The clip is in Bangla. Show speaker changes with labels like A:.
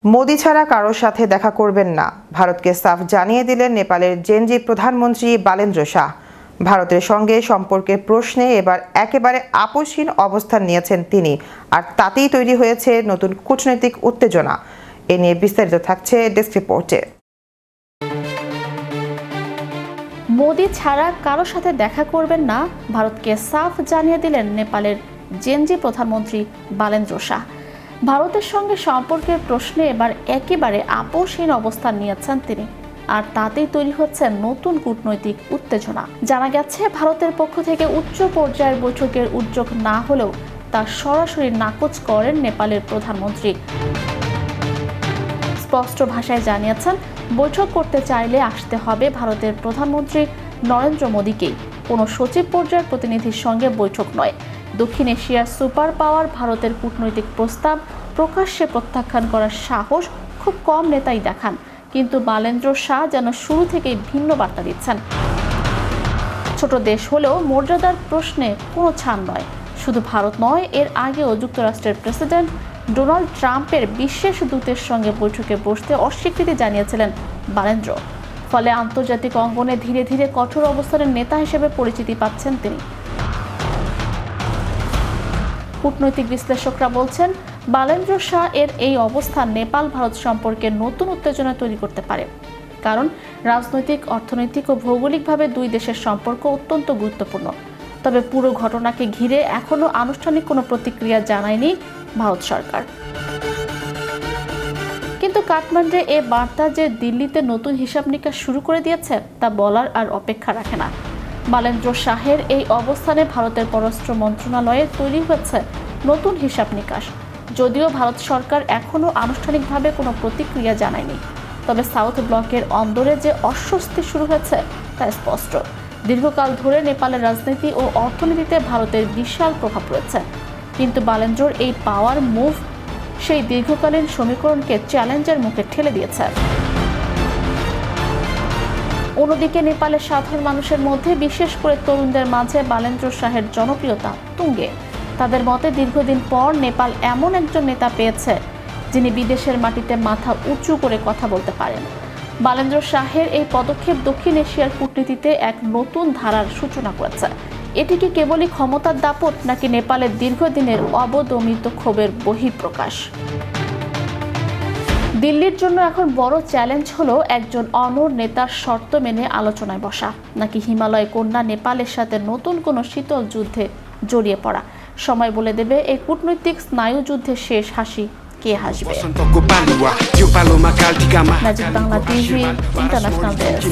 A: মোদি ছাড়া কারোর সাথে দেখা করবেন না, ভারতকে সাফ জানিয়ে দিলেন নেপালের জেনজি প্রধানমন্ত্রী বালেন্দ্র শাহ। ভারতের সঙ্গে সম্পর্কের প্রশ্নে এবার একেবারে আপোষহীন অবস্থান নিয়েছেন তিনি, আর তাতেই তৈরি হয়েছে নতুন কূটনৈতিক উত্তেজনা। এ নিয়ে বিস্তারিত থাকছে ডেস্ক রিপোর্টে।
B: মোদি ছাড়া কারোর সাথে দেখা করবেন না, ভারতকে সাফ জানিয়ে দিলেন নেপালের জেনজি প্রধানমন্ত্রী বালেন্দ্র শাহ। ভারতের সঙ্গে সম্পর্কের প্রশ্নে এবার একেবারে আপোষহীন অবস্থান নিয়েছেন তিনি, আর তাতেই তৈরি হচ্ছে নতুন কূটনৈতিক উত্তেজনা। জানা গেছে, ভারতের পক্ষ থেকে উচ্চ পর্যায়ের বৈঠকের উদ্যোগ না হলেও তা সরাসরি নাকচ করেন নেপালের প্রধানমন্ত্রী। স্পষ্ট ভাষায় জানিয়েছেন, বৈঠক করতে চাইলে আসতে হবে ভারতের প্রধানমন্ত্রী নরেন্দ্র মোদীকেই, কোনো সচিব পর্যায়ের প্রতিনিধির সঙ্গে বৈঠক নয়। দক্ষিণ এশিয়ার সুপার পাওয়ার ভারতের কূটনৈতিক প্রস্তাব প্রকাশ্যে প্রত্যাখ্যান করার সাহস খুব কম নেতাই দেখান, কিন্তু বালেন্দ্র শাহ যেন শুরু থেকেই ভিন্ন বার্তা দিচ্ছেন। ছোট দেশ হলেও মর্যাদার প্রশ্নে কোনো ছাড় নয়। শুধু ভারত নয়, এর আগেও যুক্তরাষ্ট্রের প্রেসিডেন্ট ডোনাল্ড ট্রাম্পের বিশেষ দূতের সঙ্গে বৈঠকে বসতে অস্বীকৃতি জানিয়েছিলেন বালেন্দ্র। ফলে আন্তর্জাতিক অঙ্গনে ধীরে ধীরে কঠোর অবস্থানের নেতা হিসেবে পরিচিতি পাচ্ছেন তিনি। কূটনৈতিক বিশ্লেষকরা বলছেন, বালেন্দ্র শাহ এর এই অবস্থান নেপাল ভারত সম্পর্কে নতুন উত্তেজনা তৈরি করতে পারে। কারণ রাজনৈতিক, অর্থনৈতিক ও ভৌগোলিকভাবে দুই দেশের সম্পর্ক অত্যন্ত গুরুত্বপূর্ণ। তবে পুরো ঘটনাকে ঘিরে এখনো আনুষ্ঠানিক কোনো প্রতিক্রিয়া জানায়নি ভারত সরকার। কিন্তু কাঠমান্ডুর এ বার্তা যে দিল্লিতে নতুন হিসাব নিকাশ শুরু করে দিয়েছে, তা বলার আর অপেক্ষা রাখে না। বালেন্দ্র শাহের এই অবস্থানে ভারতের পররাষ্ট্র মন্ত্রণালয়ে তৈরি হয়েছে নতুন হিসাব নিকাশ। যদিও ভারত সরকার এখনও আনুষ্ঠানিকভাবে কোনো প্রতিক্রিয়া জানায়নি, তবে সাউথ ব্লকের অন্দরে যে অস্বস্তি শুরু হয়েছে তা স্পষ্ট। দীর্ঘকাল ধরে নেপালের রাজনীতি ও অর্থনীতিতে ভারতের বিশাল প্রভাব রয়েছে, কিন্তু বালেন্দ্রর এই পাওয়ার মুভ সেই দীর্ঘকালীন সমীকরণকে চ্যালেঞ্জের মুখে ঠেলে দিয়েছে। অন্যদিকে নেপালের সাধারণ মানুষের মধ্যে, বিশেষ করে তরুণদের মাঝে বালেন্দ্র শাহের জনপ্রিয়তা তুঙ্গে। তাদের মতে, দীর্ঘদিন পর নেপাল এমন একজন নেতা পেয়েছে যিনি বিদেশের মাটিতে মাথা উঁচু করে কথা বলতে পারেন। বালেন্দ্র শাহের এই পদক্ষেপ দক্ষিণ এশিয়ার কূটনীতিতে এক নতুন ধারার সূচনা করেছে। এটি কি কেবলই ক্ষমতার দাপট, নাকি নেপালের দীর্ঘদিনের অবদমিত ক্ষোভের বহিঃপ্রকাশ? দিল্লির জন্য এখন বড় চ্যালেঞ্জ হলো একজন অনড় নেতার শর্ত মেনে আলোচনায় বসা, নাকি হিমালয় কন্যা নেপালের সাথে নতুন কোনো শীতল যুদ্ধে জড়িয়ে পড়া। সময় বলে দেবে এই কূটনৈতিক স্নায়ু যুদ্ধের শেষ হাসি কে হাসবে। Magic Bangla TV, international desk.